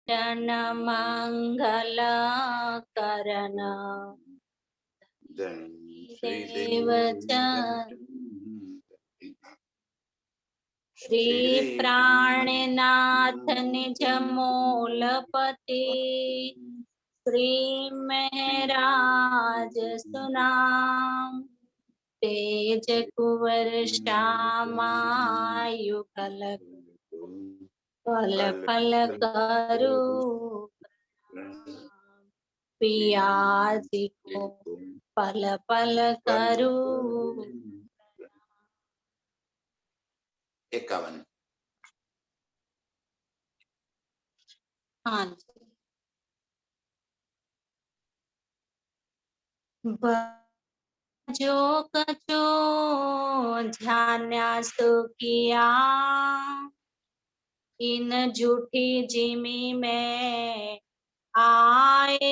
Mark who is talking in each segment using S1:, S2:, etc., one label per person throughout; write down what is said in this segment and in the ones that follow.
S1: जन मंगल करण देव श्री प्राणनाथ निज मूलपति श्री महराज सुनाम तेज कुंवर श्यामायु कलक पल पल करू पियासी को पल पल करू
S2: 51।
S1: हाँ जो कचो ध्यान्यास्तु किया इन झूठी जिमी में आए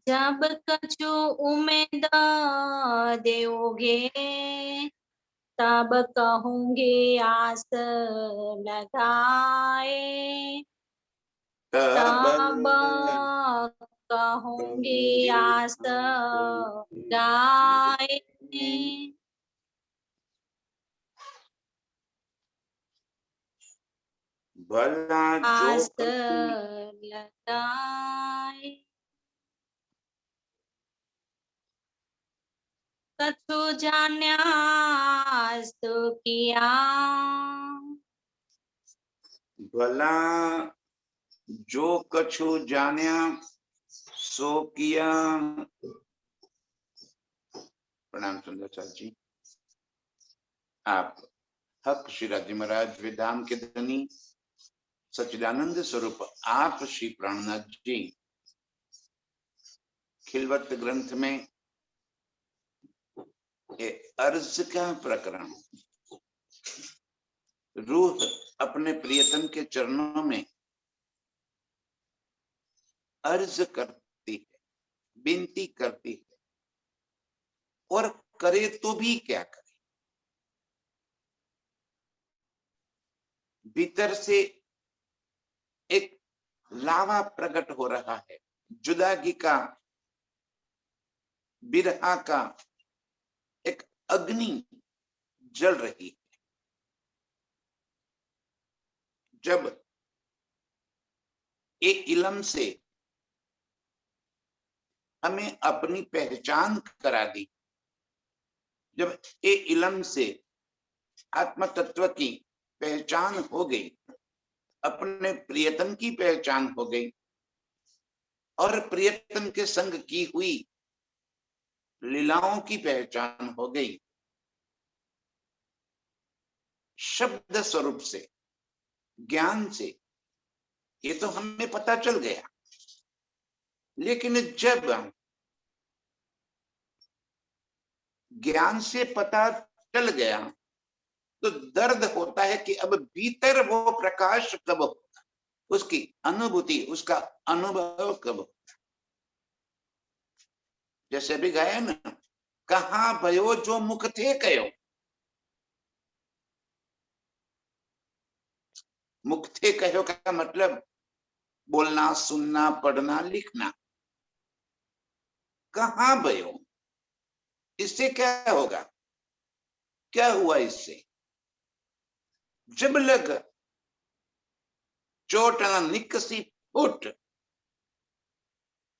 S1: जब कछु उम्मीद देओगे तब कहूंगे आस लगाए तब कहूंगी आस गाए
S2: भला
S1: आस
S2: जो
S1: लगाए कछु जान्यास्तु किया
S2: भला जो कछु जान्या सो किया। प्रणाम सुंदरचार्य जी। आप हक श्री राजी महाराज विधाम के धनी सच्चिदानंद स्वरूप आप श्री प्राणनाथ जी खिलवत ग्रंथ में अर्ज का प्रकरण रूह अपने प्रियतम के चरणों में अर्ज करती है, विनती करती है, और करे तो भी क्या करे। भीतर से एक लावा प्रकट हो रहा है, जुदागी का, बिरहा का एक अग्नि जल रही है। जब एक इलम से हमें अपनी पहचान करा दी, जब एक इलम से आत्म तत्व की पहचान हो गई, अपने प्रियतम की पहचान हो गई और प्रियतम के संग की हुई लीलाओं की पहचान हो गई, शब्द स्वरूप से, ज्ञान से ये तो हमें पता चल गया। लेकिन जब ज्ञान से पता चल गया तो दर्द होता है कि अब भीतर वो प्रकाश कब होगा, उसकी अनुभूति, उसका अनुभव कब होगा। जैसे भी गए ना, कहाँ भयो जो मुख थे कहो। मुख थे कहो का मतलब बोलना, सुनना, पढ़ना, लिखना। कहाँ भयो, इससे क्या होगा, क्या हुआ इससे? जब लग चोट न निकसी फुट,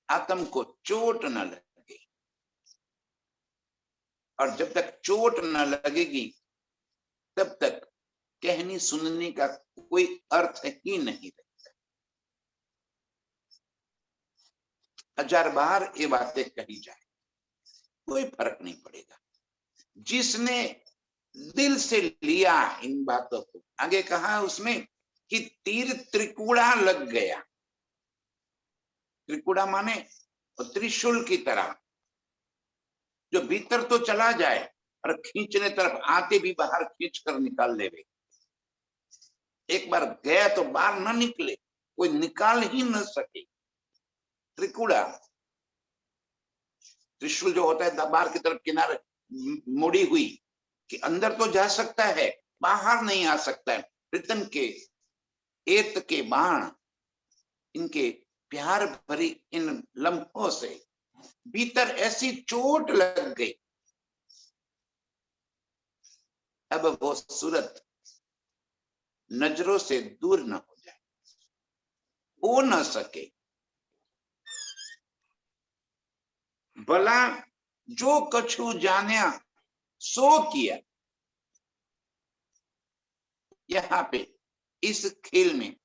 S2: आत्म को चोट न लगे, और जब तक चोट न लगेगी तब तक कहनी सुनने का कोई अर्थ ही नहीं रहता। 1000 बार ये बातें कही जाए कोई फर्क नहीं पड़ेगा। जिसने दिल से लिया इन बातों को, आगे कहा उसमें कि तीर त्रिकुड़ा लग गया। त्रिकुड़ा माने त्रिशूल की तरह, जो भीतर तो चला जाए और खींचने तरफ आते भी बाहर खींच कर निकाल लेवे। एक बार गया तो बाहर न निकले, कोई निकाल ही न सके। त्रिकुड़ा, त्रिशूल जो होता है बाहर की तरफ किनारे मुड़ी हुई, कि अंदर तो जा सकता है, बाहर नहीं आ सकता है। प्रीतम के एत के बाण इनके प्यार भरी इन लम्हों से भीतर ऐसी चोट लग गई। अब वो सूरत नजरों से दूर न हो जाए, हो न सके। भला जो कछु जान्या सो किया। यहाँ पे इस खेल में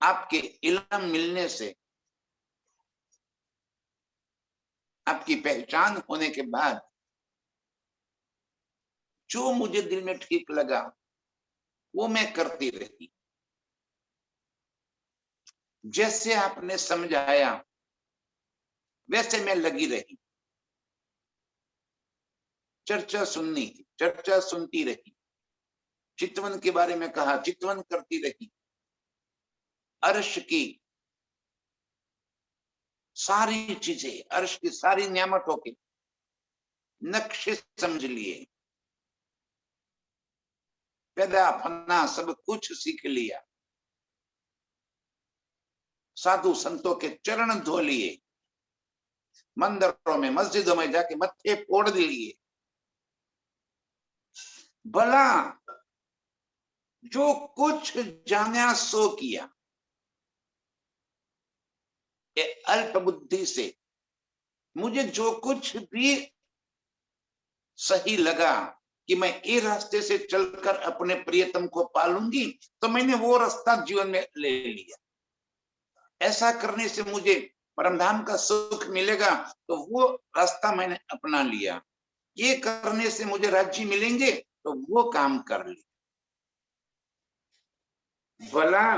S2: आपके इल्म मिलने से, आपकी पहचान होने के बाद जो मुझे दिल में ठीक लगा वो मैं करती रही। जैसे आपने समझाया वैसे मैं लगी रही। चर्चा सुननी थी, चर्चा सुनती रही। चितवन के बारे में कहा, चितवन करती रही। अर्श की सारी चीजें, अर्श की सारी नियामतों के नक्शे समझ लिए, पैदा फना सब कुछ सीख लिया। साधु संतों के चरण धो लिए, मंदिरों में मस्जिदों में जाके मत्थे फोड़ लिए। भला जो कुछ जाना सो किया। ये अल्प बुद्धि से मुझे जो कुछ भी सही लगा कि मैं ये रास्ते से चलकर अपने प्रियतम को पालूंगी, तो मैंने वो रास्ता जीवन में ले लिया। ऐसा करने से मुझे परमधाम का सुख मिलेगा, तो वो रास्ता मैंने अपना लिया। ये करने से मुझे राज्य मिलेंगे, तो वो काम कर लिया। भला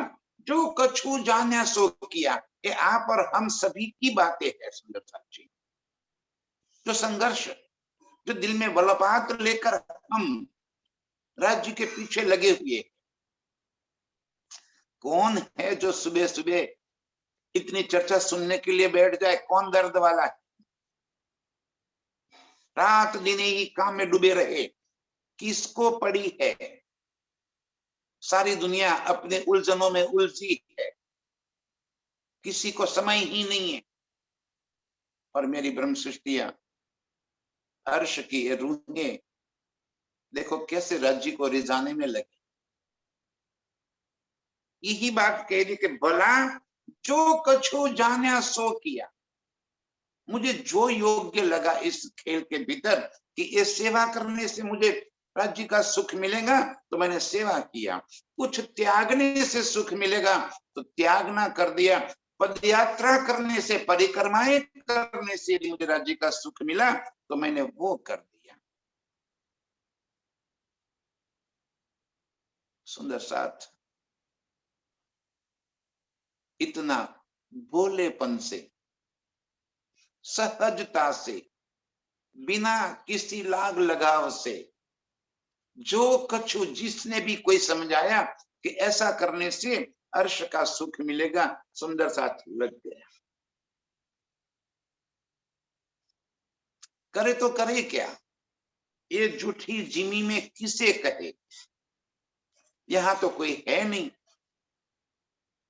S2: जो कछु जाना सो किया। ये आप और हम सभी की बातें है सुंदर साथी। जो संघर्ष, जो दिल में बलपात लेकर हम राज्य के पीछे लगे हुए, कौन है जो सुबह सुबह इतनी चर्चा सुनने के लिए बैठ जाए? कौन दर्द वाला है? रात दिन ही काम में डूबे रहे, किसको पड़ी है? सारी दुनिया अपने उलझनों में उलझी है, किसी को समय ही नहीं है। और मेरी ब्रह्म सृष्टियां, अर्श की रूहें देखो कैसे राज्य को रिझाने में लगी। यही बात कह रही कि भला जो कछु जाना सो किया। मुझे जो योग्य लगा इस खेल के भीतर कि ये सेवा करने से मुझे राज्य का सुख मिलेगा, तो मैंने सेवा किया। कुछ त्यागने से सुख मिलेगा तो त्यागना कर दिया। पदयात्रा करने से, परिक्रमाएं करने से मुझे राज्य का सुख मिला, तो मैंने वो कर दिया। सुंदर साथ, इतना भोलेपन से, सहजता से, बिना किसी लाग लगाव से, जो कछु जिसने भी कोई समझाया कि ऐसा करने से अर्श का सुख मिलेगा, सुंदर साथ लग गया। करे तो करे क्या? ये झूठी जिमी में किसे कहे? यहां तो कोई है नहीं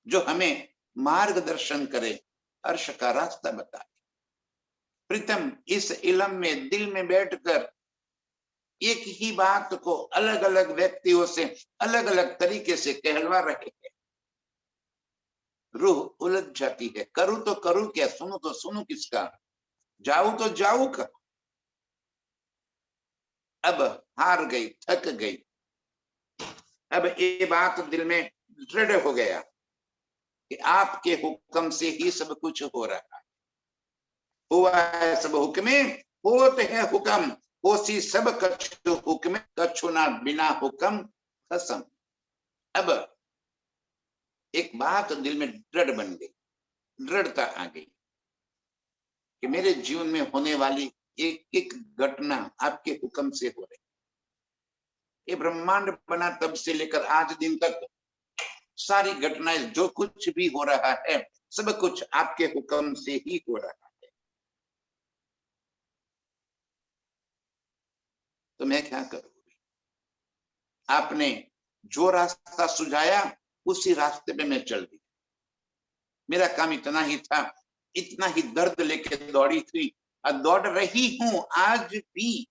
S2: जो हमें मार्गदर्शन करे, अर्श का रास्ता बताए। प्रीतम इस इलम में दिल में बैठकर एक ही बात को अलग अलग व्यक्तियों से अलग अलग तरीके से कहलवा रहे हैं। रूह उलझ जाती है, करूं तो करूं क्या, सुनूं तो सुनूं किसका, जाऊं तो जाऊं का। अब हार गई, थक गई। अब ये बात दिल में दृढ़ हो गया कि आपके हुक्म से ही सब कुछ हो रहा है। हुआ है सब हुक्मे, होते है हुक्म, होसी सब कछु हुक्मे, कछु ना बिना हुक्म कसम। अब एक बात दिल में दृढ़ बन गई, दृढ़ता आ गई कि मेरे जीवन में होने वाली एक एक घटना आपके हुक्म से हो रही। ये ब्रह्मांड बना तब से लेकर आज दिन तक सारी घटनाएं, जो कुछ भी हो रहा है, सब कुछ आपके हुक्म से ही हो रहा है। तो मैं क्या करूंगी? आपने जो रास्ता सुझाया उसी रास्ते पे मैं चल दी। मेरा काम इतना ही था, इतना ही दर्द लेके दौड़ी थी और दौड़ रही हूं आज भी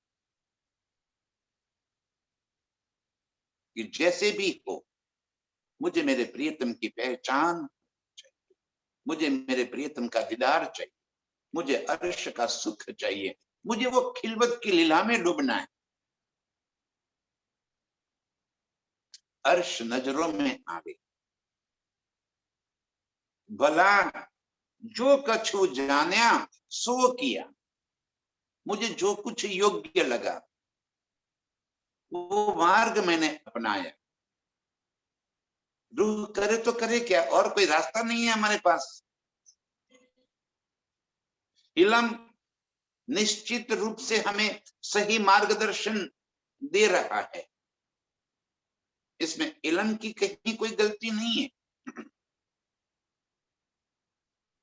S2: कि जैसे भी हो मुझे मेरे प्रियतम की पहचान चाहिए, मुझे मेरे प्रियतम का दीदार चाहिए, मुझे अर्श का सुख चाहिए, मुझे वो खिलवत की लीला में डूबना है। अर्श नजरों में आवे, भला जो कछु जान्या सो किया, मुझे जो कुछ योग्य लगा वो मार्ग मैंने अपनाया। रूह करे तो करे क्या, और कोई रास्ता नहीं है हमारे पास। इलम निश्चित रूप से हमें सही मार्गदर्शन दे रहा है, इसमें इलम की कहीं कोई गलती नहीं है।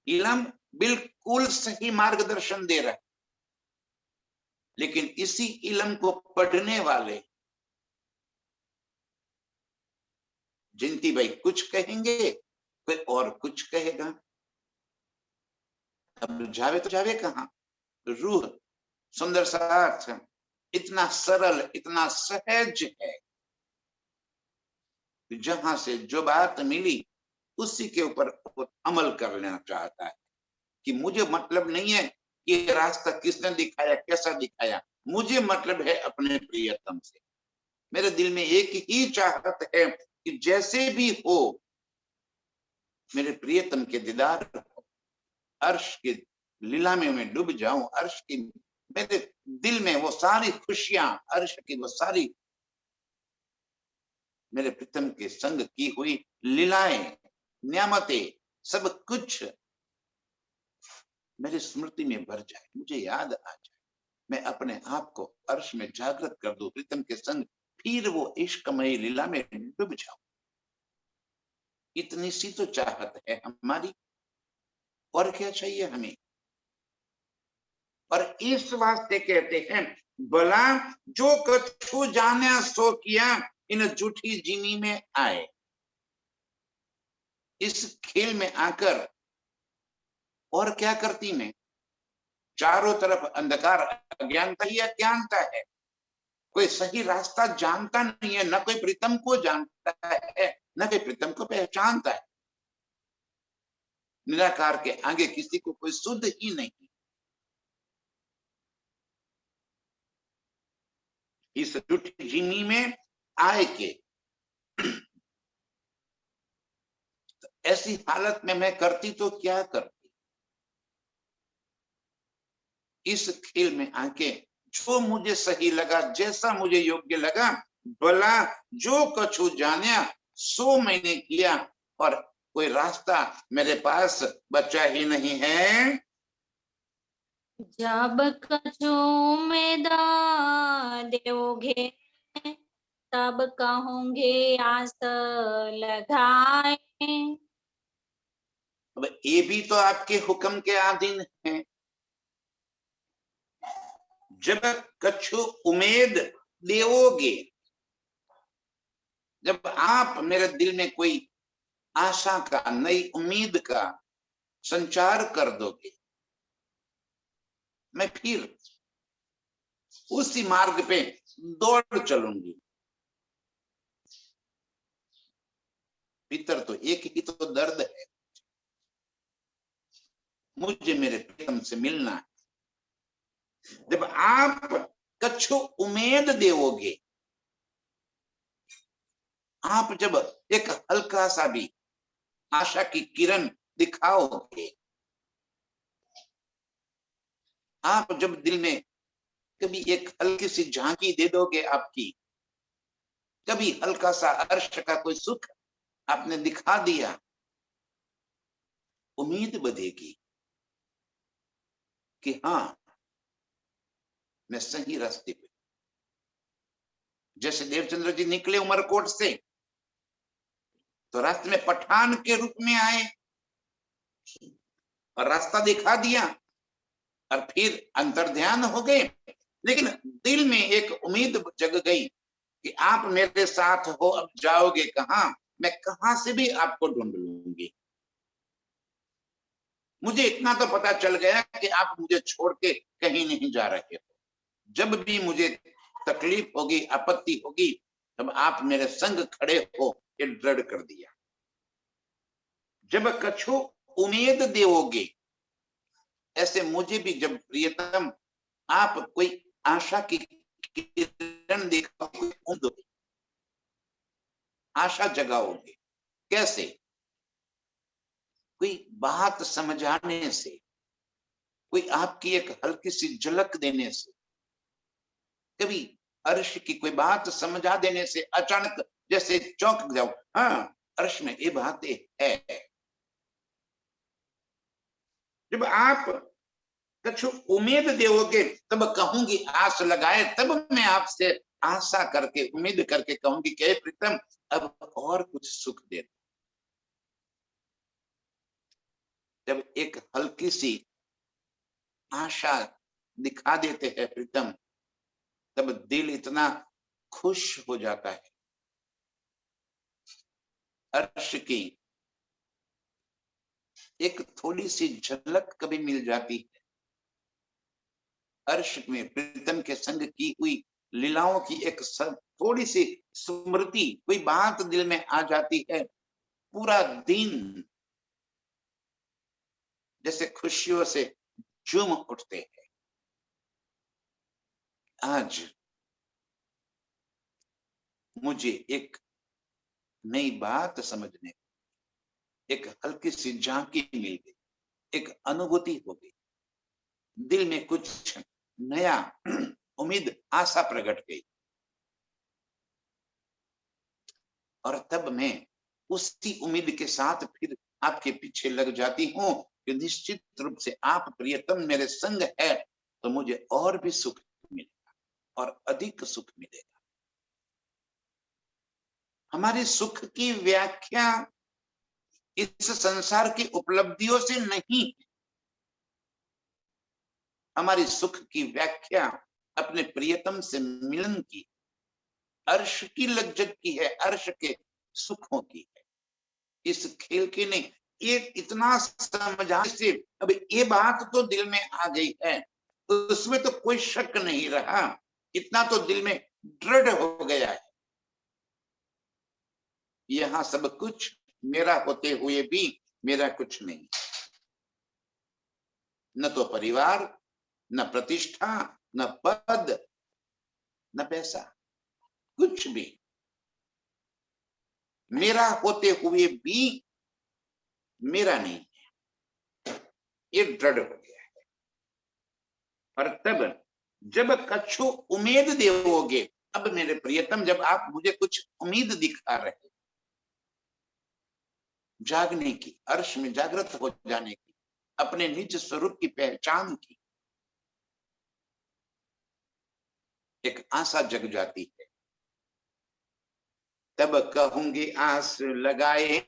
S2: इलम बिल्कुल सही मार्गदर्शन दे रहा है, लेकिन इसी इलम को पढ़ने वाले जिंती भाई कुछ कहेंगे, कोई और कुछ कहेगा। अब जावे तो जावे कहां। रूह सुंदर सा अर्थ इतना सरल, इतना सहज है, जहां से जो बात मिली उसी के ऊपर अमल कर लेना चाहता है कि मुझे मतलब नहीं है कि ये रास्ता किसने दिखाया, कैसा दिखाया, मुझे मतलब है अपने प्रियतम से। मेरे दिल में एक ही चाहत है कि जैसे भी हो मेरे प्रियतम के दीदार हो, अर्श की लीला में मैं डूब जाऊं, अर्श की मेरे दिल में वो सारी खुशियां, अर्श की वो सारी मेरे प्रीतम के संग की हुई लीलाएं, न्यामतें, सब कुछ मेरी स्मृति में भर जाए, मुझे याद आ जाए, मैं अपने आप को अर्श में जागृत कर दूं प्रीतम के संग, फिर वो इश्कमयी लीला में डूब जाऊं। इतनी सी तो चाहत है हमारी, और क्या चाहिए हमें। और इस वास्ते कहते हैं भला जो कछु जाने सो किया इन झूठी जीनी में आए। इस खेल में आकर और क्या करती मैं, चारों तरफ अंधकार, अज्ञानता ही अज्ञानता है, कोई सही रास्ता जानता नहीं है, न कोई प्रीतम को जानता है, न कोई प्रीतम को पहचानता है। निराकार के आगे किसी को कोई सुध ही नहीं। इस झूठी जीनी में आए के ऐसी हालत में मैं करती तो क्या करती। इस खेल में आके जो मुझे सही लगा, जैसा मुझे योग्य लगा, भला जो कछु जाना सो मैंने किया, और कोई रास्ता मेरे पास बचा ही नहीं है।
S1: जब कछु उम्मीद दोगे तब कहूंगे आस लगाए।
S2: अब ये भी तो आपके हुक्म के अधीन है। जब कछु उम्मीद दोगे, जब आप मेरे दिल में कोई आशा का, नई उम्मीद का संचार कर दोगे, मैं फिर उसी मार्ग पे दौड़ चलूंगी। भीतर तो एक ही तो दर्द है, मुझे मेरे प्रेम से मिलना है। जब आप कछु उम्मीद दोगे, आप जब एक हल्का सा भी आशा की किरण दिखाओगे, आप जब दिल में कभी एक हल्की सी झांकी दे दोगे आपकी, कभी हल्का सा अर्श का कोई सुख आपने दिखा दिया, उम्मीद बधेगी कि हाँ मैं सही रास्ते पे। जैसे देवचंद्र जी निकले उमरकोट से तो रास्ते में पठान के रूप में आए और रास्ता दिखा दिया और फिर अंतर्ध्यान हो गए, लेकिन दिल में एक उम्मीद जग गई कि आप मेरे साथ हो, अब जाओगे कहां, मैं कहां से भी आपको ढूंढ लूंगी। मुझे इतना तो पता चल गया कि आप मुझे छोड़ के कहीं नहीं जा रहे हो। जब भी मुझे तकलीफ होगी, आपत्ति होगी, तब आप मेरे संग खड़े हो, ये दृढ़ कर दिया। जब कछु उम्मीद देओगे, ऐसे मुझे भी जब प्रियतम आप कोई आशा की किरण देखा, कोई उम्मीद, आशा जगाओगे। कैसे? कोई बात समझाने से, कोई आपकी एक हल्की सी झलक देने से, कभी अर्श की कोई बात समझा देने से अचानक जैसे चौंक जाओ, हाँ अर्श में ये बातें है। जब आप कुछ उम्मीद देओगे, तब कहूंगी आस लगाए, तब मैं आपसे आशा करके उम्मीद करके कहूंगी कि हे प्रीतम अब और कुछ सुख दे। जब एक हल्की सी आशा दिखा देते हैं प्रीतम, तब दिल इतना खुश हो जाता है। अर्श की एक थोड़ी सी झलक कभी मिल जाती है, अर्श में प्रीतम के संग की हुई लीलाओं की एक थोड़ी सी स्मृति, कोई बात दिल में आ जाती है, पूरा दिन जैसे खुशियों से झूम उठते हैं। आज मुझे एक नई बात समझने, एक हल्की सी झांकी मिल गई, एक अनुभूति हो गई, दिल में कुछ नया उम्मीद, आशा प्रकट गई। और तब मैं उसी उम्मीद के साथ फिर आपके पीछे लग जाती हूँ कि निश्चित रूप से आप प्रियतम मेरे संग है, तो मुझे और भी सुख मिलेगा और अधिक सुख मिलेगा। हमारे सुख की व्याख्या इस संसार की उपलब्धियों से नहीं, हमारी सुख की व्याख्या अपने प्रियतम से मिलन की, अर्श की लज्जत की है, अर्श के सुखों की है। इस खेल के नहीं, ये इतना समझाने से अब ये बात तो दिल में आ गई है, तो उसमें तो कोई शक नहीं रहा, इतना तो दिल में दृढ़ हो गया है। यहाँ सब कुछ मेरा होते हुए भी मेरा कुछ नहीं, न तो परिवार, न प्रतिष्ठा, न पद, न पैसा, कुछ भी मेरा होते हुए भी मेरा नहीं है, ये दृढ़ हो गया है। और तब जब कछु उम्मीद देओगे, अब मेरे प्रियतम जब आप मुझे कुछ उम्मीद दिखा रहे, जागने की, अर्श में जागृत हो जाने की, अपने निज स्वरूप की पहचान की एक आशा जग जाती है, तब कहूंगी आस लगाए,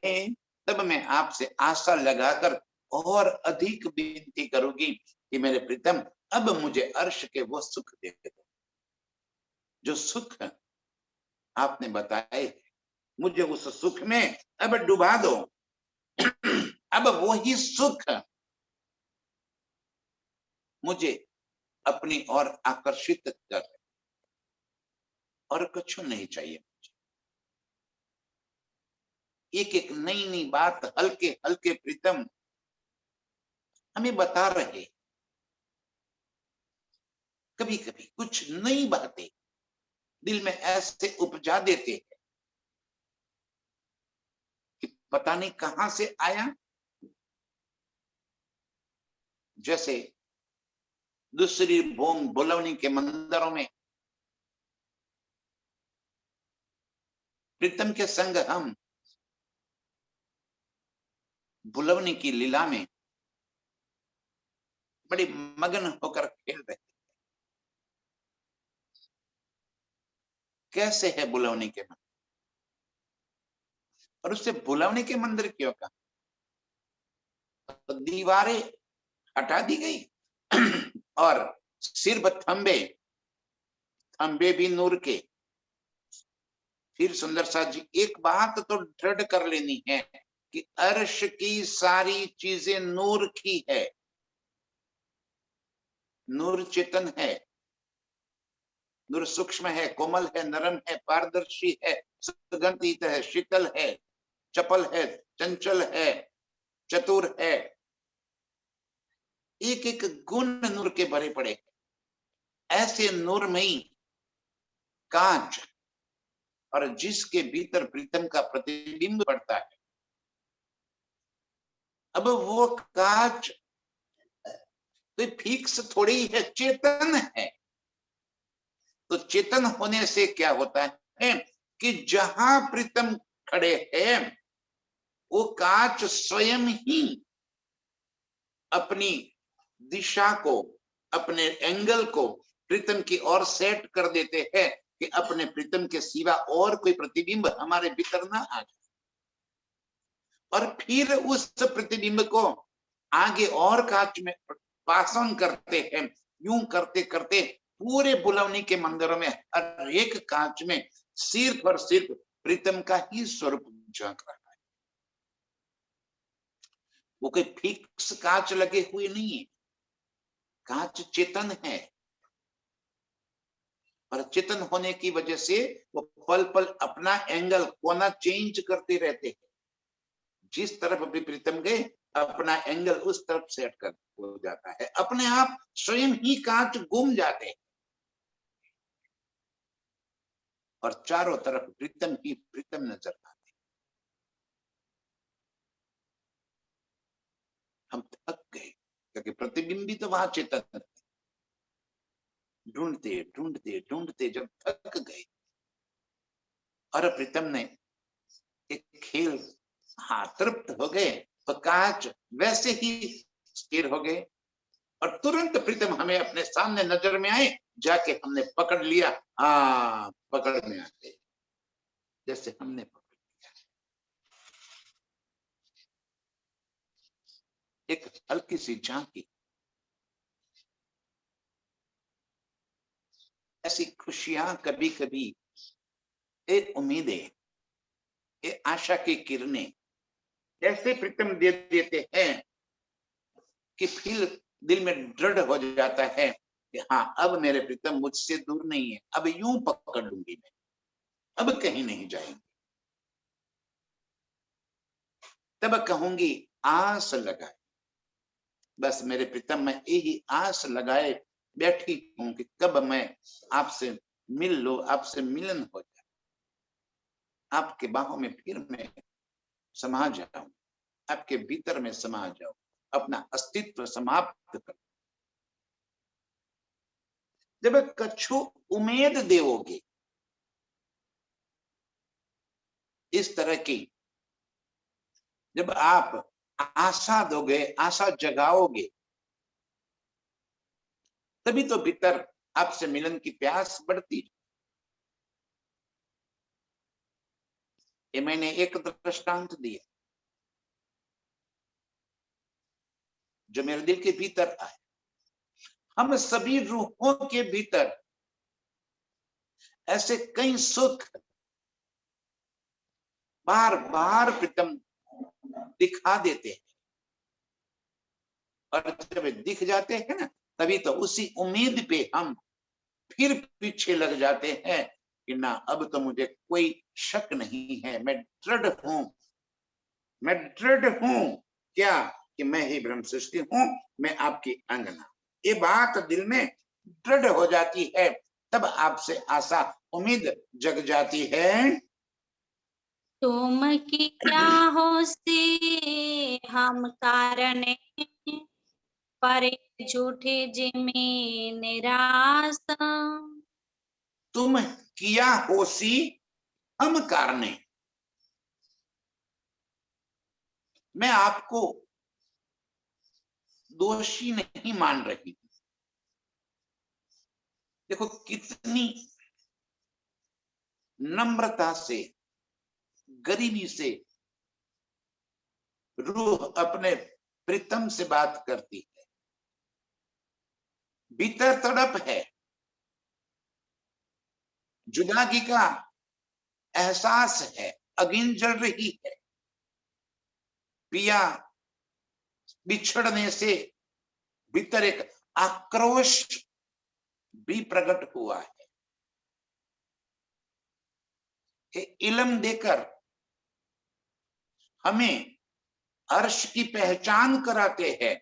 S2: तब मैं आपसे आशा लगाकर और अधिक विनती करूंगी कि मेरे प्रीतम अब मुझे अर्श के वो सुख दे दो, जो सुख आपने बताए, मुझे उस सुख में अब डुबा दो। अब वही सुख मुझे अपनी ओर आकर्षित कर, और कुछ नहीं चाहिए मुझे। एक एक नई नई बात हल्के हल्के प्रीतम हमें बता रहे, कभी कभी कुछ नई बातें दिल में ऐसे उपजा देते हैं कि पता नहीं कहां से आया। जैसे दूसरी भूम बुलवनी के मंदिरों में प्रीतम के संग हम बुलवनी की लीला में बड़ी मगन होकर खेल रहे। कैसे है बुलवनी के मंदिर, और उससे बुलवनी के मंदिर क्यों कहा, तो दीवारें हटा दी गई और सिर्फ थंबे, थंबे भी नूर के। फिर सुंदर सा जी एक बात तो दृढ़ कर लेनी है कि अर्श की सारी चीजें नूर की है। नूर चेतन है, नूर सूक्ष्म है, कोमल है, नरम है, पारदर्शी है, सुगंधित है, शीतल है, चपल है, चंचल है, चतुर है। एक एक गुण नूर के भरे पड़े हैं। ऐसे नूरमयी कांच, और जिसके भीतर प्रीतम का प्रतिबिंब पड़ता है। अब वो कांच कोई फिक्स थोड़ी है, चेतन है। तो चेतन होने से क्या होता है कि जहां प्रीतम खड़े हैं, वो कांच स्वयं ही अपनी दिशा को, अपने एंगल को प्रीतम की ओर सेट कर देते हैं कि अपने प्रीतम के सिवा और कोई प्रतिबिंब हमारे भीतर ना आ जाए। और फिर उस प्रतिबिंब को आगे और कांच में पास ऑन करते हैं। यूं करते करते पूरे बुलवनी के मंदिरों में हर एक कांच में सिर्फ और सिर्फ प्रीतम का ही स्वरूप झांक रहा है। वो कोई फिक्स कांच लगे हुए नहीं है। कांच चेतन है, और चेतन होने की वजह से वो पल पल अपना एंगल, कोना चेंज करते रहते हैं। जिस तरफ भी प्रीतम गए, अपना एंगल उस तरफ सेट कर हो जाता है। अपने आप स्वयं ही कांच गुम जाते हैं, और चारों तरफ प्रीतम ही प्रीतम नजर आते हैं। हम थक गए, क्योंकि प्रतिबिंबी तो वहां चेतन है। ढूंढते ढूंढते ढूंढते जब थक गए, और प्रीतम ने एक खेल, हाँ, तृप्त हो गए, तो कांच वैसे ही स्थिर हो गए, और तुरंत प्रीतम हमें अपने सामने नजर में आए। जाके हमने पकड़ लिया। हाँ, पकड़ में आते जैसे हमने पकड़ लिया। एक हल्की सी झांकी, ऐसी खुशियां कभी कभी, एक उम्मीदें, एक आशा की किरणें ऐसे प्रीतम दे देते हैं कि फिर दिल में दृढ़ हो जाता है कि हाँ, अब मेरे प्रीतम मुझसे दूर नहीं है। अब यूं पकड़ लूंगी मैं, अब कहीं नहीं जाएंगे। तब कहूंगी आस लगाए, बस मेरे प्रीतम मैं यही आस लगाए बैठी हूं कि कब मैं आपसे मिल लो, आपसे मिलन हो जाए, आपके बाहों में फिर मैं समा जाऊं, आपके भीतर में समा जाऊं, अपना अस्तित्व समाप्त कर। जब कछु उम्मीद देवोगे, इस तरह की जब आप आशा दोगे, आशा जगाओगे, तभी तो भीतर आपसे मिलन की प्यास बढ़ती। ये मैंने एक दृष्टांत दिया जो मेरे दिल के भीतर आए। हम सभी रूहों के भीतर ऐसे कई सुख बार बार प्रीतम दिखा देते हैं, और जब दिख जाते हैं ना, तभी तो उसी उम्मीद पे हम फिर पीछे लग जाते हैं कि ना, अब तो मुझे कोई शक नहीं है, मैं दृढ़ हूं, मैं दृढ़ हूं क्या, कि मैं ही ब्रह्म सृष्टि हूं, मैं आपकी अंगना। ये बात दिल में दृढ़ हो जाती है, तब आपसे आशा, उम्मीद जग जाती है।
S1: तुम किया हो से हम कारण, पर झूठे जिमे निराश।
S2: तुम किया होसी हम कारणे, मैं आपको दोषी नहीं मान रही। देखो कितनी नम्रता से, गरीबी से रूह अपने प्रीतम से बात करती है। भीतर तड़प है, जुदागी का एहसास है, अगिन जल रही है, पिया बिछड़ने से भीतर एक आक्रोश भी प्रकट हुआ है। ये इलम देकर हमें अर्श की पहचान कराते हैं,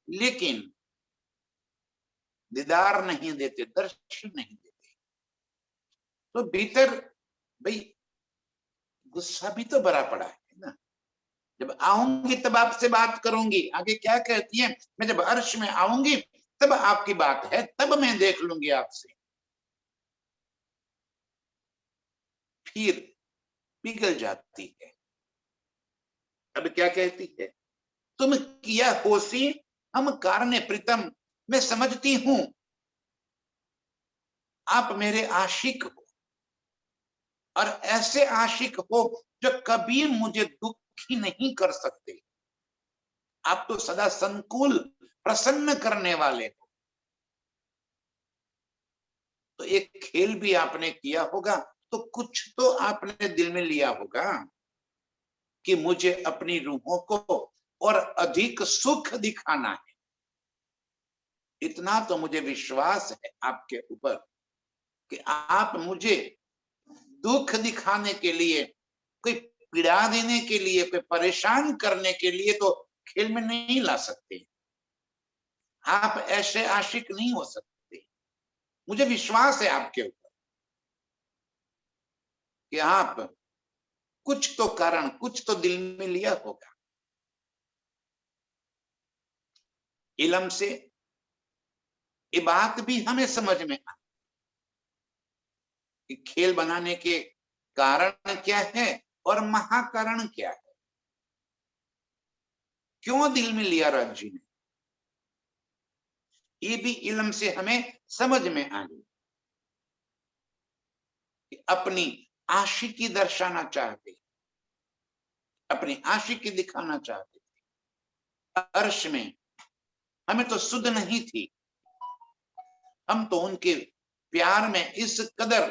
S2: लेकिन दीदार नहीं देते, दर्शन नहीं देते। तो भीतर भाई गुस्सा भी तो भरा पड़ा है ना। जब आऊंगी तब आपसे बात करूंगी, आगे क्या कहती है, मैं जब अर्श में आऊंगी तब आपकी बात है, तब मैं देख लूंगी आपसे। फिर पिघल जाती है। अब क्या कहती है, तुम किया होशी हम कारणे प्रीतम। मैं समझती हूं आप मेरे आशिक हो, और ऐसे आशिक हो जो कभी मुझे दुखी नहीं कर सकते। आप तो सदा संकुल प्रसन्न करने वाले हो। तो एक खेल भी आपने किया होगा, तो कुछ तो आपने दिल में लिया होगा कि मुझे अपनी रूहों को और अधिक सुख दिखाना है। इतना तो मुझे विश्वास है आपके ऊपर कि आप मुझे दुख दिखाने के लिए, कोई पीड़ा देने के लिए, कोई परेशान करने के लिए तो खेल में नहीं ला सकते। आप ऐसे आशिक नहीं हो सकते। मुझे विश्वास है आपके ऊपर कि आप कुछ तो कारण, कुछ तो दिल में लिया होगा। इलम से ये बात भी हमें समझ में आ कि खेल बनाने के कारण क्या है और महाकारण क्या है। क्यों दिल में लिया राज जी ने, ये भी इल्म से हमें समझ में आ गई। अपनी आशिकी दर्शाना चाहते, अपनी आशिकी दिखाना चाहते थे। अर्श में हमें तो सुध नहीं थी, हम तो उनके प्यार में इस कदर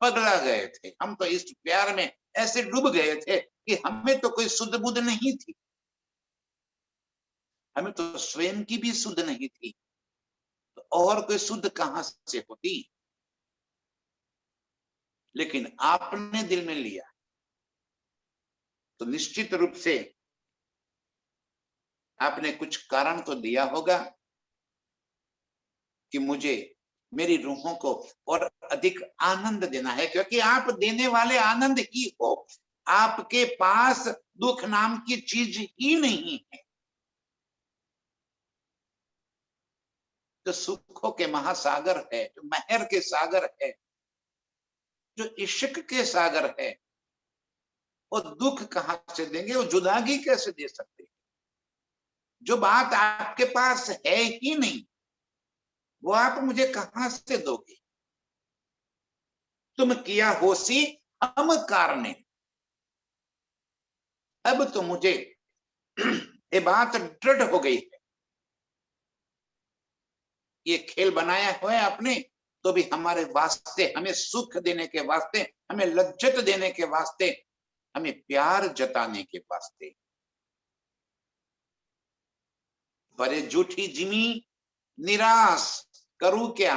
S2: पगला गए थे, हम तो इस प्यार में ऐसे डूब गए थे कि हमें तो कोई सुध बुध नहीं थी, हमें तो स्वयं की भी सुध नहीं थी, तो और कोई सुध कहां से होती। लेकिन आपने दिल में लिया तो निश्चित रूप से आपने कुछ कारण तो दिया होगा कि मुझे, मेरी रूहों को और अधिक आनंद देना है, क्योंकि आप देने वाले आनंद ही हो। आपके पास दुख नाम की चीज ही नहीं है। जो सुखों के महासागर है, जो मेहर के सागर है, जो इश्क के सागर है, वो दुख कहां से देंगे, वो जुदागी कैसे दे सकते हैं। जो बात आपके पास है ही नहीं, वो आप मुझे कहां से दोगे। तुम किया होशी हम कारणे। अब तो मुझे ये बात दृढ़ हो गई है, ये खेल बनाया हुआ है आपने तो भी हमारे वास्ते, हमें सुख देने के वास्ते, हमें लज्जत देने के वास्ते, हमें प्यार जताने के वास्ते। बड़े झूठी जिमी निराश करूं क्या।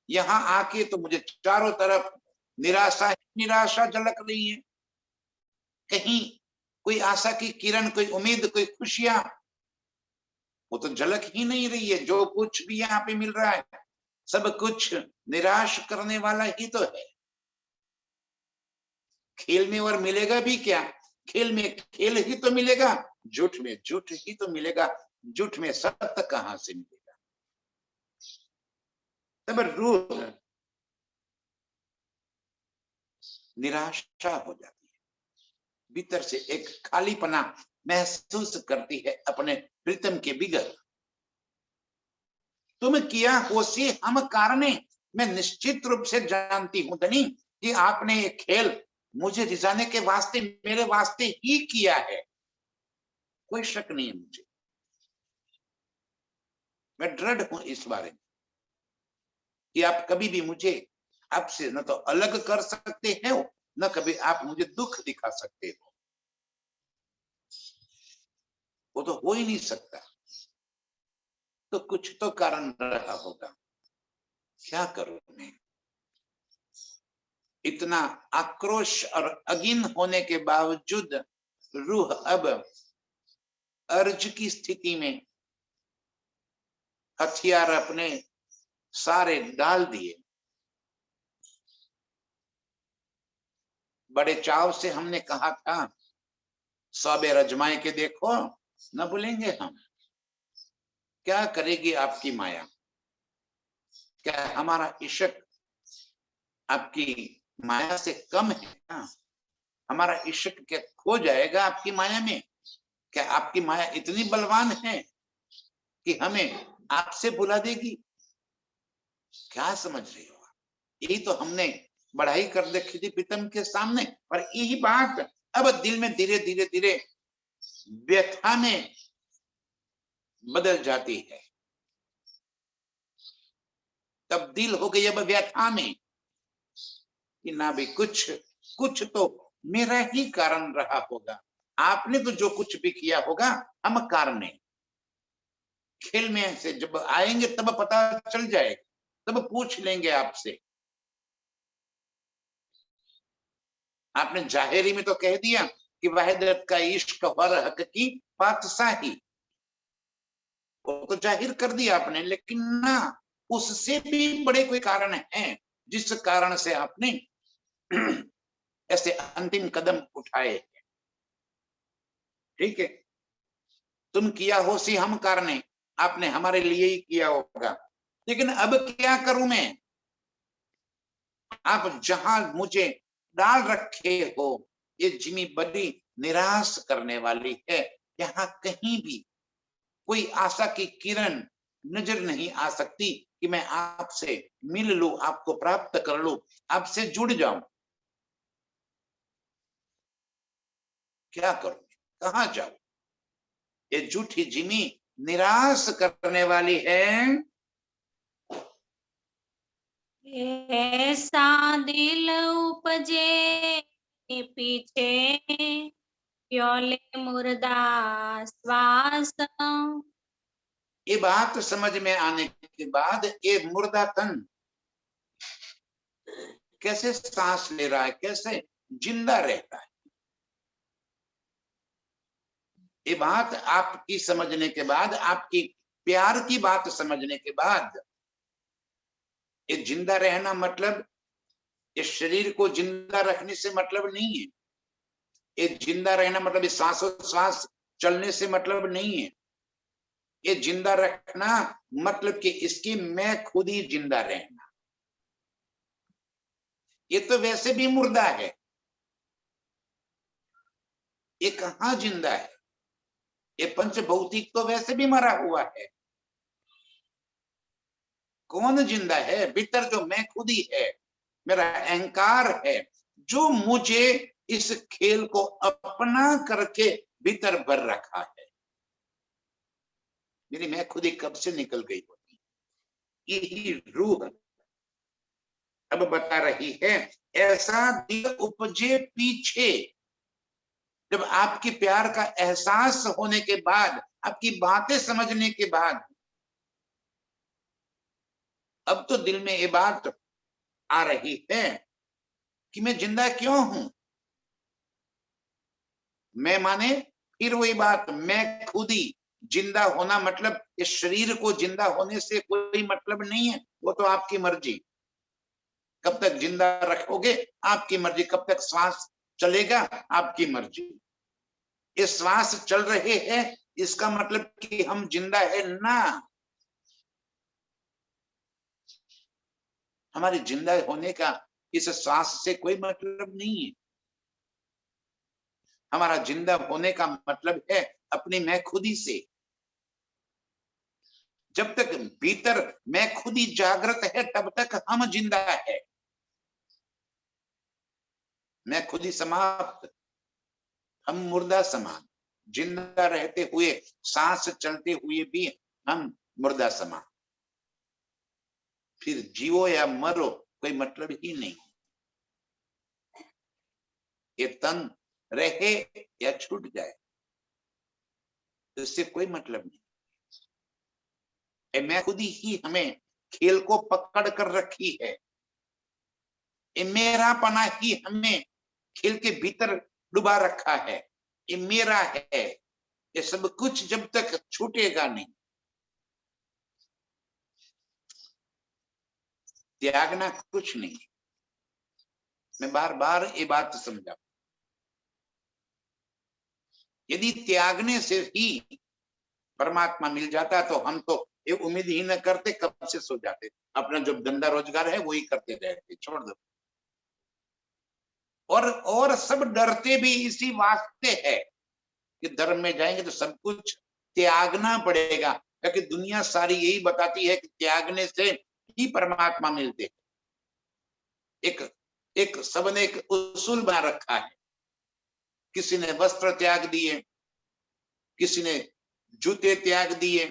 S2: यहां आके तो मुझे चारों तरफ निराशा ही निराशा झलक रही है। कहीं कोई आशा की किरण, कोई उम्मीद, कोई खुशियां, वो तो झलक ही नहीं रही है। जो कुछ भी यहाँ पे मिल रहा है सब कुछ निराश करने वाला ही तो है। खेल में और मिलेगा भी क्या, खेल में खेल ही तो मिलेगा, झूठ में झूठ ही तो मिलेगा, झूठ में सत्य कहां से मिलेगा। तब रूह निराशा हो जाती है, भीतर से एक खालीपना महसूस करती है अपने प्रीतम के बिगर। तुम किया होशी हम कारणे। मैं निश्चित रूप से जानती हूं धनी कि आपने ये खेल मुझे रिझाने के वास्ते, मेरे वास्ते ही किया है, कोई शक नहीं है मुझे। मैं दृढ़ हूं इस बारे में कि आप कभी भी मुझे आपसे न तो अलग कर सकते हो, न कभी आप मुझे दुख दिखा सकते हो। वो तो हो ही नहीं सकता। तो कुछ तो कारण रहा होगा। क्या करूं मैं? इतना आक्रोश और अगिन होने के बावजूद रूह अब अर्ज की स्थिति में हथियार अपने सारे डाल दिए। बड़े चाव से हमने कहा था, 100 बेर अजमाए के देखो, न भूलेंगे हम। क्या करेगी आपकी माया? क्या हमारा इश्क आपकी माया से कम है क्या? हमारा इश्क क्या खो जाएगा आपकी माया में? क्या आपकी माया इतनी बलवान है कि हमें आपसे बुला देगी? क्या समझ रही हो? यही तो हमने बढ़ाई कर देखी थी प्रीतम के सामने, और यही बात अब दिल में धीरे धीरे धीरे व्यथा में बदल जाती है। तब्दील हो गई अब व्यथा में कि ना भी कुछ तो मेरा ही कारण रहा होगा। आपने तो जो कुछ भी किया होगा, हम कारण है। खेल में से जब आएंगे तब पता चल जाएगा, तब पूछ लेंगे आपसे। आपने जाहिरी में तो कह दिया कि वहदत का इश्क और हक की पातशाही, वो तो जाहिर कर दिया आपने, लेकिन ना, उससे भी बड़े कोई कारण हैं जिस कारण से आपने ऐसे अंतिम कदम उठाए। ठीक है, तुम किया हो सी हम कारणे, आपने हमारे लिए ही किया होगा, लेकिन अब क्या करूं मैं? आप जहां मुझे डाल रखे हो, ये जिमी बड़ी निराश करने वाली है। यहाँ कहीं भी कोई आशा की किरण नजर नहीं आ सकती कि मैं आपसे मिल लूं, आपको प्राप्त कर लूं, आपसे जुड़ जाऊं। क्या करूं? कहां जाऊं? ये झूठी जिमी निराश करने वाली है।
S1: ऐसा दिल उपजे पीछे प्योले मुर्दा श्वास।
S2: ये बात समझ में आने के बाद ये मुर्दा तन कैसे सांस ले रहा है, कैसे जिंदा रहता है, ये बात आपकी समझने के बाद, आपकी प्यार की बात समझने के बाद, ये जिंदा रहना मतलब इस शरीर को जिंदा रखने से मतलब नहीं है। ये जिंदा रहना मतलब इस सांसों चलने से मतलब नहीं है। ये जिंदा रखना मतलब कि इसकी मैं खुद ही जिंदा रहना। ये तो वैसे भी मुर्दा है, ये कहाँ जिंदा है? ये पंच भौतिक तो वैसे भी मरा हुआ है। कौन जिंदा है? भीतर जो मैं खुद ही है, मेरा अहंकार है, जो मुझे इस खेल को अपना करके भीतर भर रखा है। मेरी मैं खुद ही कब से निकल गई होती। यही रूह अब बता रही है, ऐसा दिल उपजे पीछे। जब आपके प्यार का एहसास होने के बाद, आपकी बातें समझने के बाद, अब तो दिल में ये बात आ रही है कि मैं जिंदा क्यों हूं। मैं माने फिर वही बात, मैं खुद ही जिंदा होना मतलब इस शरीर को जिंदा होने से कोई मतलब नहीं है। वो तो आपकी मर्जी, कब तक जिंदा रखोगे आपकी मर्जी, कब तक श्वास चलेगा आपकी मर्जी। ये श्वास चल रहे हैं इसका मतलब कि हम जिंदा है ना। हमारे जिंदा होने का इस श्वास से कोई मतलब नहीं है। हमारा जिंदा होने का मतलब है अपनी मैं खुदी से। जब तक भीतर मैं खुद ही जागृत है तब तक हम जिंदा है। मैं खुद ही समाप्त, हम मुर्दा समान। जिंदा रहते हुए, सांस चलते हुए भी हम मुर्दा समान। फिर जियो या मरो कोई मतलब ही नहीं। ये तन रहे या छूट जाए, तो इससे कोई मतलब नहीं। मैं खुद ही हमें खेल को पकड़ कर रखी है। ये मेरा पना ही हमें खेल के भीतर डुबा रखा है। ये मेरा है। ये सब कुछ जब तक छूटेगा नहीं, त्यागना कुछ नहीं। मैं बार बार ये बात समझा, यदि त्यागने से ही परमात्मा मिल जाता तो हम तो ये उम्मीद ही न करते, कब से सो जाते। अपना जो धंधा रोजगार है वही करते रहते, छोड़ दो। और सब डरते भी इसी वास्ते है कि धर्म में जाएंगे तो सब कुछ त्यागना पड़ेगा, क्योंकि दुनिया सारी यही बताती है कि त्यागने से ही परमात्मा मिलते। एक एक सबने एक उसूल बना रखा है। किसी ने वस्त्र त्याग दिए, किसी ने जूते त्याग दिए,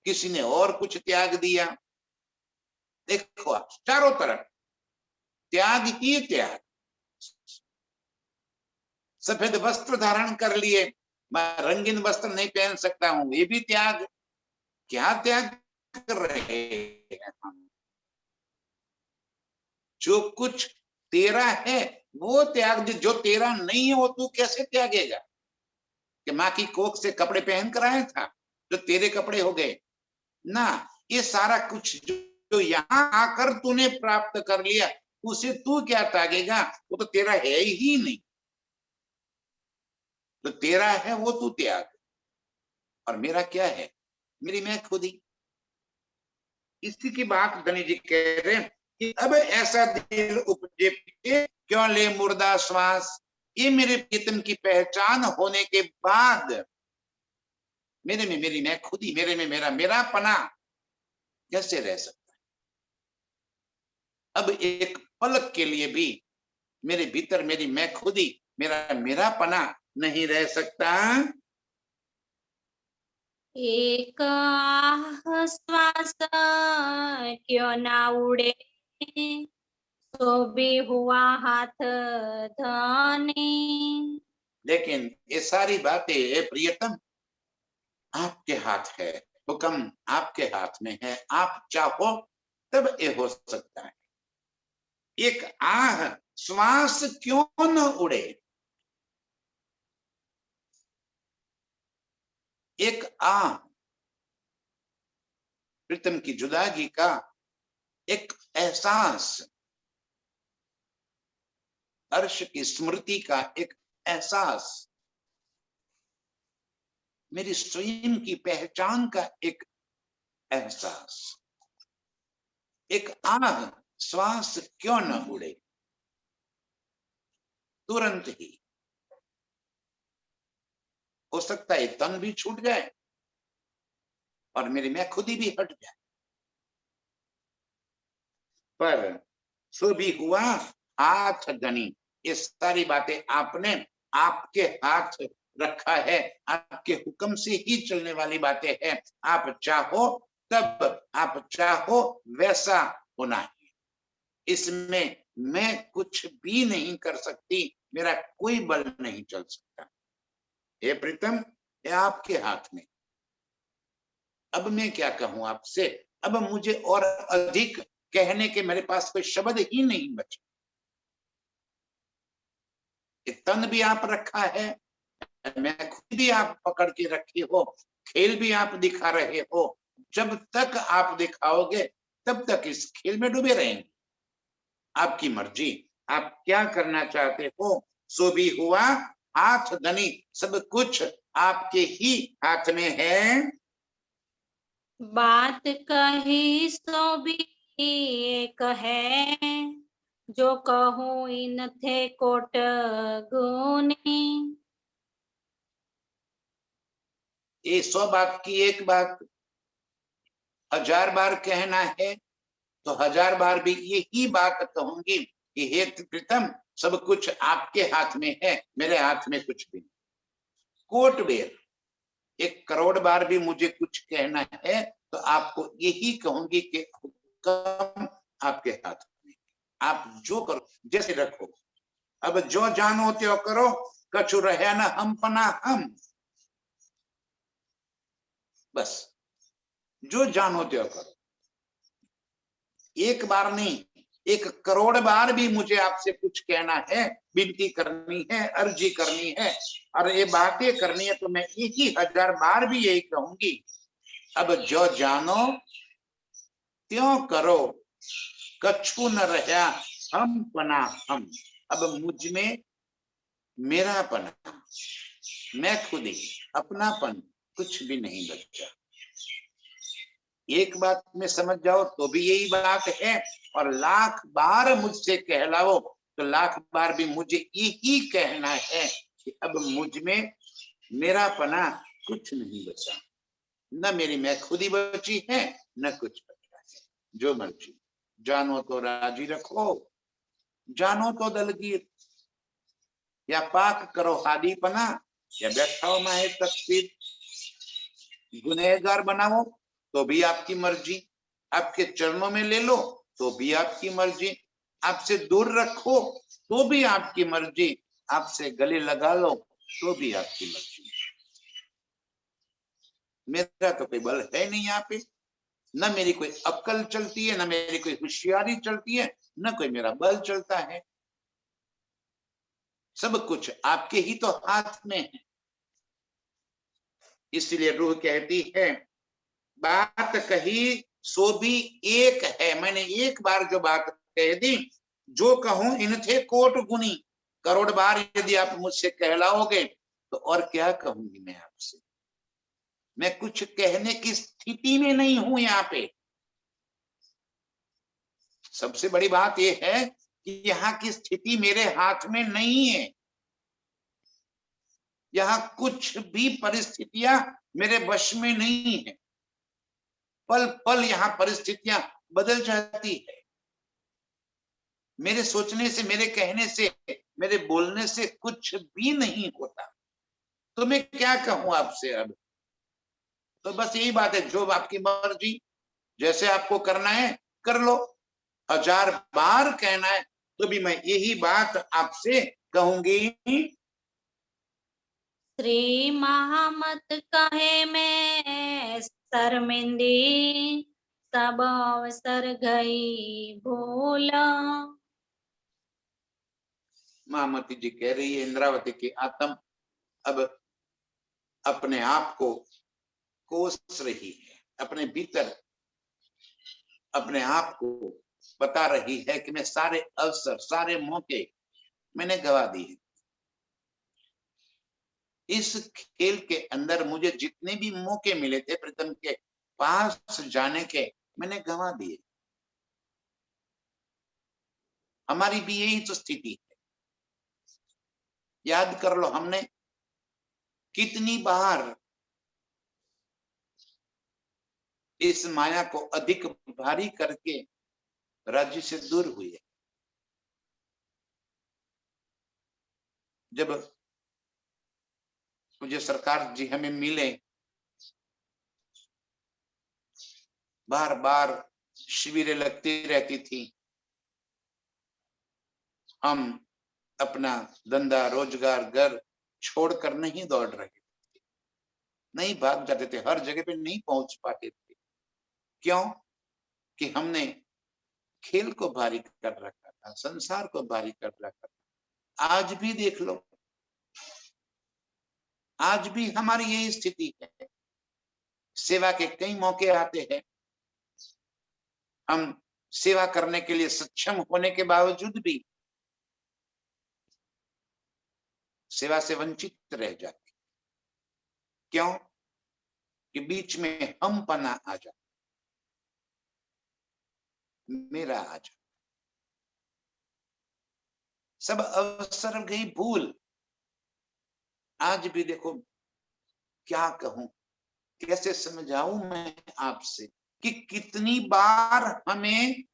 S2: किसी ने और कुछ त्याग दिया। देखो आप चारों तरफ त्याग ही त्याग। सफेद वस्त्र धारण कर लिए, मैं रंगीन वस्त्र नहीं पहन सकता हूं, ये भी त्याग। क्या त्याग कर रहे हैं हम? जो कुछ तेरा है वो त्याग। जो तेरा नहीं है वो तू कैसे त्यागेगा? कि माँ की कोख से कपड़े पहन कर आया था जो तेरे कपड़े हो गए ना। ये सारा कुछ जो यहाँ आकर तूने प्राप्त कर लिया, उसे तू क्या त्यागेगा? वो तो तेरा है ही नहीं। तो तेरा है वो तू त्याग। और मेरा क्या है? मेरी मैं खुद ही। इसी की बात धनी जी कह रहे हैं कि अब ऐसा दिल उपजे क्यों ले मुर्दा श्वास। ये मेरे प्रीतम की पहचान होने के बाद मेरे में मेरी मैं खुद ही, मेरे में मेरा मेरा पना कैसे रह सकता है? अब एक पलक के लिए भी मेरे भीतर मेरी मैं खुद ही, मेरा मेरा पना नहीं रह सकता।
S1: एक आह श्वास क्यों ना उड़े, तो भी हुआ हाथ धनी।
S2: लेकिन ये सारी बातें प्रियतम आपके हाथ है। हुक्म आपके हाथ में है। आप चाहो तब ये हो सकता है। एक आह श्वास क्यों न उड़े। एक आह प्रीतम की जुदागी का एक एहसास, अर्श की स्मृति का एक एहसास, मेरी स्वयं की पहचान का एक एहसास। एक आह श्वास क्यों न उड़े। तुरंत ही हो सकता है तन भी छूट जाए और मेरी मैं खुद ही भी हट जाए, पर सो भी हुआ हाथ धनी। ये सारी बातें आपने आपके हाथ रखा है। आपके हुक्म से ही चलने वाली बातें हैं। आप चाहो तब, आप चाहो वैसा होना है। इसमें मैं कुछ भी नहीं कर सकती, मेरा कोई बल नहीं चल सकता। हे प्रीतम, ये आपके हाथ में। अब मैं क्या कहूं आपसे? अब मुझे और अधिक कहने के मेरे पास कोई शब्द ही नहीं बचे। तन भी आप रखा है, मैं खुद भी आप पकड़ के रखे हो, खेल भी आप दिखा रहे हो। जब तक आप दिखाओगे तब तक इस खेल में डूबे रहेंगे। आपकी मर्जी, आप क्या करना चाहते हो सो भी हुआ हाथ धनी। सब कुछ आपके ही हाथ में है।
S1: बात कही सो भी एक है, जो कहूँ इन थे कोट गुनी।
S2: ये 100 बात की एक बात 1000 बार कहना है तो 1000 बार भी यही बात कहूंगी कि हे प्रीतम, सब कुछ आपके हाथ में है, मेरे हाथ में कुछ भी नहीं। कोट बेर 1 करोड़ बार भी मुझे कुछ कहना है तो आपको यही कहूंगी कि हुक्म आपके हाथ में। आप जो करो, जैसे रखो। अब जो जानो त्यो करो, कछु रहे न हम पना हम। बस जो जानो त्यो करो। एक बार नहीं, 1 करोड़ बार भी मुझे आपसे कुछ कहना है, विनती करनी है, अर्जी करनी है और ये बातें करनी है तो मैं 1000 बार भी यही कहूंगी, अब जो जानो त्यों करो, कछु न रहा हम पना हम। अब मुझ में मेरा पना, मैं खुद ही, अपनापन कुछ भी नहीं बचा। एक बात में समझ जाओ तो भी यही बात है, और लाख बार मुझसे कहलाओ तो लाख बार भी मुझे यही कहना है कि अब मुझ में मेरा पना कुछ नहीं बचा, न मेरी मैं खुद ही बची है, न कुछ बचा है। जो मर्जी जानो तो राजी रखो, जानो तो दलगीर, या पाक करो हादीपना, या बैठाओ माहे तकसीर। गुनहगार बनाओ तो भी आपकी मर्जी, आपके चरणों में ले लो तो भी आपकी मर्जी, आपसे दूर रखो तो भी आपकी मर्जी, आपसे गले लगा लो तो भी आपकी मर्जी। मेरा तो कोई बल है नहीं यहाँ पे, न मेरी कोई अक्ल चलती है, न मेरी कोई होशियारी चलती है, न कोई मेरा बल चलता है। सब कुछ आपके ही तो हाथ में है। इसलिए रूह कहती है, बात कही सो भी एक है। मैंने एक बार जो बात कह दी, जो कहूं इन थे कोट गुनी, करोड़ बार यदि आप मुझसे कहलाओगे तो और क्या कहूंगी मैं आपसे। मैं कुछ कहने की स्थिति में नहीं हूं यहाँ पे। सबसे बड़ी बात यह है कि यहाँ की स्थिति मेरे हाथ में नहीं है। यहाँ कुछ भी परिस्थितियां मेरे वश में नहीं है। पल पल यहाँ परिस्थितियां बदल जाती है। मेरे सोचने से, मेरे कहने से, मेरे बोलने से कुछ भी नहीं होता। तो मैं क्या कहूं आपसे अब। तो बस यही बात है, जो आपकी मर्जी, जैसे आपको करना है कर लो। 1000 बार कहना है तो भी मैं यही बात आपसे कहूंगी।
S1: श्री महामत कहे मैं शर्मिंदी, सब अवसर गई भूला।
S2: महामती जी कह रही है, इंद्रावती की आत्म अब अपने आप को कोस रही है, अपने भीतर अपने आप को बता रही है कि मैं सारे अवसर, सारे मौके मैंने गवा दिए। इस खेल के अंदर मुझे जितने भी मौके मिले थे प्रीतम के पास जाने के, मैंने गवा दिए। हमारी भी यही तो स्थिति है। याद कर लो, हमने कितनी बार इस माया को अधिक भारी करके राज्य से दूर हुए। जब मुझे सरकार जी हमें मिले, बार बार शिविरें लगती रहती थी, हम अपना धंधा रोजगार घर छोड़कर नहीं दौड़ रहे थे, नहीं भाग जाते थे, हर जगह पे नहीं पहुंच पाते थे। क्यों? कि हमने खेल को भारी कर रखा था, संसार को भारी कर रखा था। आज भी देख लो, आज भी हमारी यही स्थिति है। सेवा के कई मौके आते हैं, हम सेवा करने के लिए सक्षम होने के बावजूद भी सेवा से वंचित रह जाते। क्यों? कि बीच में हम पना आ जाता, मेरा आ जाता। सब अवसर गई भूल। आज भी देखो, क्या कहूं, कैसे समझाऊं मैं आपसे कि कितनी बार हमें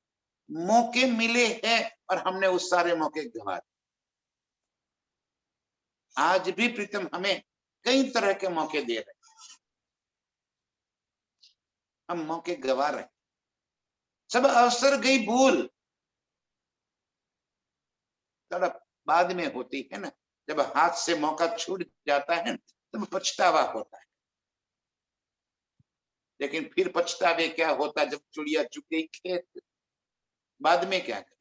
S2: मौके मिले हैं और हमने उस सारे मौके गंवा दिए। आज भी प्रीतम हमें कई तरह के मौके दे रहे, हम मौके गंवा रहे। सब अवसर गई भूल। तड़प बाद में होती है ना, जब हाथ से मौका छूट जाता है तब पछतावा होता है। लेकिन फिर पछतावे क्या होता जब चिड़िया चुग गई खेत। बाद में क्या करें।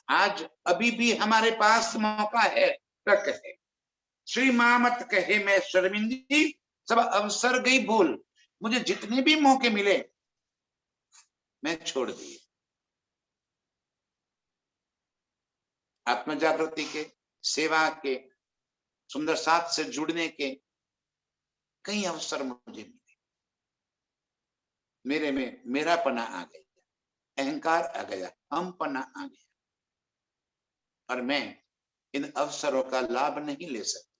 S2: आज अभी भी हमारे पास मौका है, तक है। श्री मामत कहे मैं शर्मिंदी, सब अवसर गई भूल। मुझे जितने भी मौके मिले मैं छोड़ दिए। आत्म जागृति के, सेवा के, सुंदर साथ से जुड़ने के कई अवसर मुझे मिले। मेरे में मेरा पना आ गया, अहंकार आ गया, हम पना आ गया, और मैं इन अवसरों का लाभ नहीं ले सकता।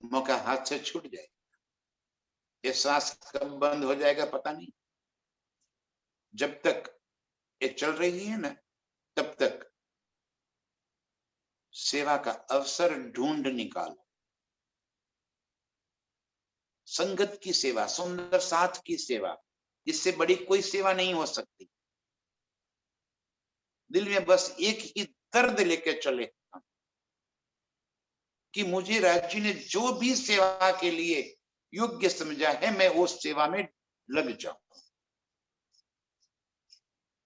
S2: मौका हाथ से छूट जाएगा। ये सांस कब बंद हो जाएगा पता नहीं। जब तक ये चल रही है ना, तब तक सेवा का अवसर ढूंढ निकालो। संगत की सेवा, सुंदर साथ की सेवा, इससे बड़ी कोई सेवा नहीं हो सकती। दिल में बस एक ही दर्द लेके चले कि मुझे राज्य ने जो भी सेवा के लिए योग्य समझा है, मैं उस सेवा में लग जाऊं।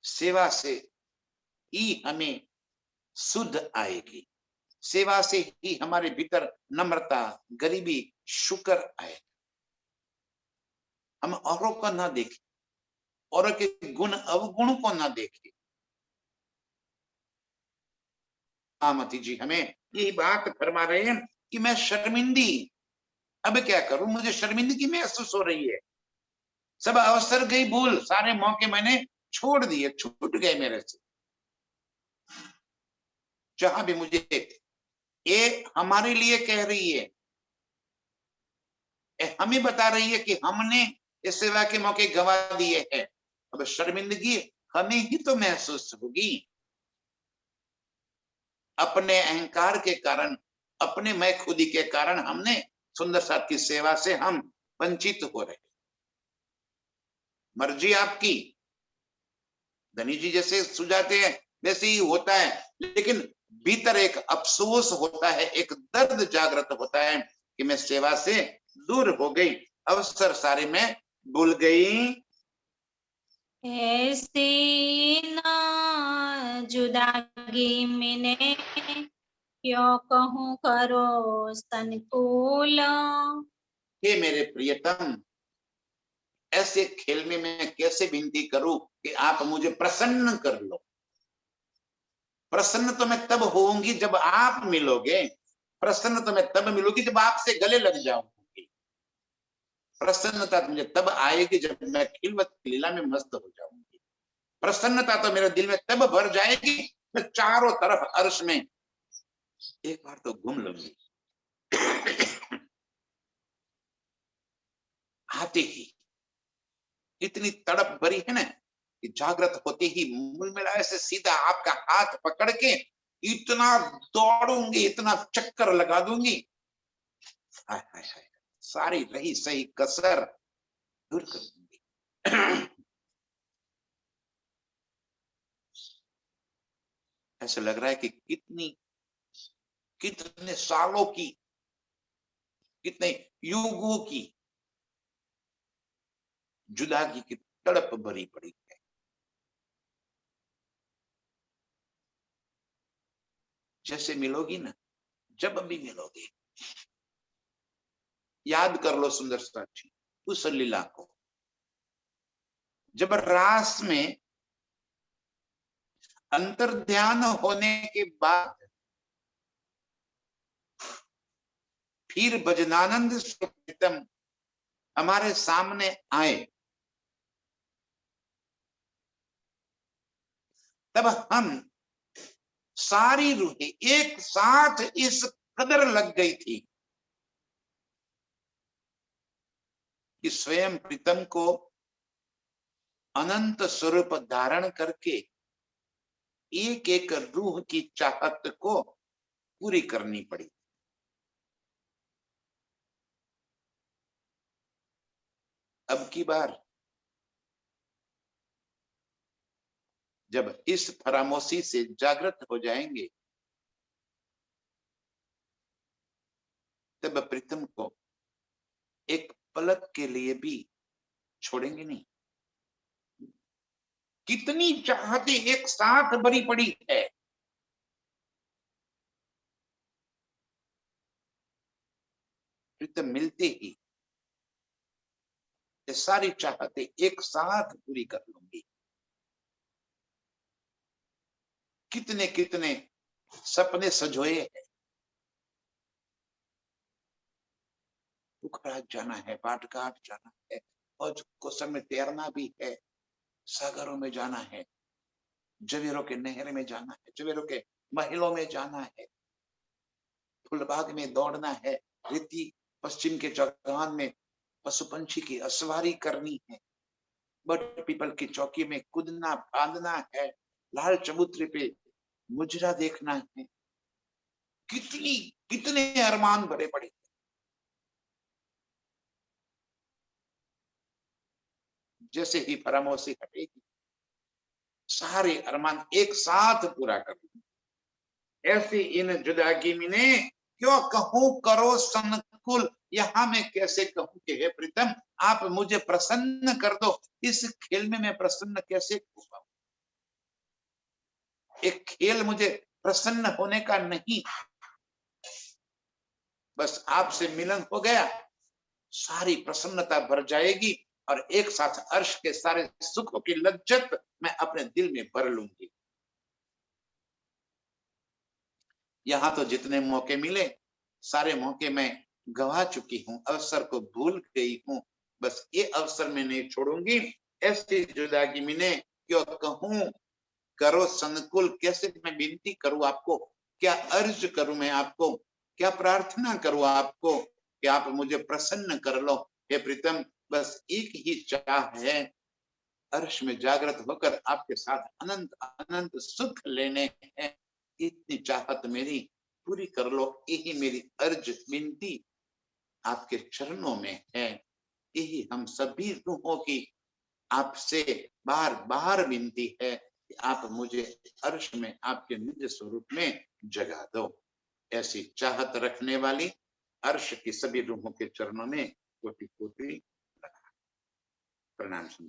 S2: सेवा से ही हमें शुद्ध आएगी, सेवा से ही हमारे भीतर नम्रता, गरीबी, शुक्र आएगा। हम औरों को ना देखें, औरों के गुण अवगुण को ना देखें। आमती जी हमें यही बात फरमा रहे हैं कि मैं शर्मिंदी, अब क्या करूं, मुझे शर्मिंदगी महसूस हो रही है। सब अवसर गई भूल, सारे मौके मैंने छोड़ दिए, छूट गए मेरे से। जहां भी मुझे, ये हमारे लिए कह रही है, हमें बता रही है कि हमने इस सेवा के मौके गंवा दिए हैं। अब शर्मिंदगी हमें ही तो महसूस होगी। अपने अहंकार के कारण, अपने मैं खुदी के कारण हमने सुंदर साथ की सेवा से हम वंचित हो रहे। मर्जी आपकी, धनी जी जैसे सुझाते हैं वैसे ही होता है, लेकिन भीतर एक अफसोस होता है, एक दर्द जागृत होता है कि मैं सेवा से दूर हो गई, अवसर सारे मैं भूल गई।
S1: ऐसी ना जुदागी मैंने क्यों कहूँ करो संकुल।
S2: हे मेरे प्रियतम, ऐसे खेल में मैं कैसे विनती करूं कि आप मुझे प्रसन्न कर लो। प्रसन्न तो मैं तब होऊंगी जब आप मिलोगे, प्रसन्न तो मैं तब मिलूंगी जब आपसे गले लग जाऊंगी। प्रसन्नता मुझे तब आएगी जब मैं खिलवत लीला में मस्त हो जाऊंगी। प्रसन्नता तो मेरे दिल में तब भर जाएगी, मैं चारों तरफ अर्श में एक बार तो घूम लूंगी। आते ही इतनी तड़प भरी है ना कि जागृत होते ही मूल मिलाए से सीधा आपका हाथ पकड़ के इतना दौड़ूंगी, इतना चक्कर लगा दूंगी, हाय हाय हाय, सारी रही सही कसर दूर कर दूंगी। ऐसा लग रहा है कि कितने सालों की, कितने युगों की जुदाई की तड़प भरी पड़ी है। जैसे मिलोगी ना, जब भी मिलोगे, याद कर लो सुंदर साक्षी उस लीला को, जब रास में अंतर ध्यान होने के बाद फिर भजनानंद प्रीतम हमारे सामने आए, तब हम सारी रूहें एक साथ इस कदर लग गई थी कि स्वयं प्रीतम को अनंत स्वरूप धारण करके एक एक रूह की चाहत को पूरी करनी पड़ी। अब की बार जब इस फरामोशी से जागृत हो जाएंगे, तब प्रीतम को एक पलक के लिए भी छोड़ेंगे नहीं। कितनी चाहते एक साथ भरी पड़ी है, प्रीतम मिलते ही ये सारी चाहते एक साथ पूरी कर लूंगी। कितने कितने सपने सजोए हैं, पोखराज जाना है, पाटघाट जाना है, और कोसम में तैरना भी है, सागरों में जाना है, जवेरों के नहर में जाना है, जवेरों के महलों में जाना है, फुलबाग में दौड़ना है, रीति पश्चिम के चौगान में पशु पंछी की असवारी करनी है, बट पीपल की चौकी में कूदना फांदना है, लाल चबूतरे पे मुजरा देखना है। कितनी कितने अरमान भरे पड़े। जैसे ही फरामोशी हटेगी सारे अरमान एक साथ पूरा कर लूंगी। ऐसी इन जुदागी में क्यों कहूं करो संकुल, यहाँ मैं कैसे कहूं कि हे प्रीतम आप मुझे प्रसन्न कर दो। इस खेल में मैं प्रसन्न कैसे हो पाऊं? एक खेल मुझे प्रसन्न होने का नहीं, बस आपसे मिलन हो गया सारी प्रसन्नता भर जाएगी और एक साथ अर्श के सारे सुखों की लज्जत मैं अपने दिल में भर लूंगी। यहाँ तो जितने मौके मिले सारे मौके मैं गवा चुकी हूँ, अवसर को भूल गई हूँ, बस ये अवसर मैं नहीं छोड़ूंगी। ऐसी जुदागी मिले क्यों कहूं करो संकुल, कैसे मैं विनती करूं आपको, क्या अर्ज करूं मैं आपको, क्या प्रार्थना करूं आपको कि आप मुझे प्रसन्न कर लो। हे प्रीतम बस एक ही चाह है, अर्श में जागृत होकर आपके साथ अनंत अनंत सुख लेने हैं। इतनी चाहत मेरी पूरी कर लो, यही मेरी अर्ज विनती आपके चरणों में है। यही हम सभी रूहों की आपसे बार बार विनती है कि आप मुझे अर्श में आपके निज स्वरूप में जगा दो। ऐसी चाहत रखने वाली अर्श की सभी रूहों के चरणों में कोटि कोटि प्रणाम।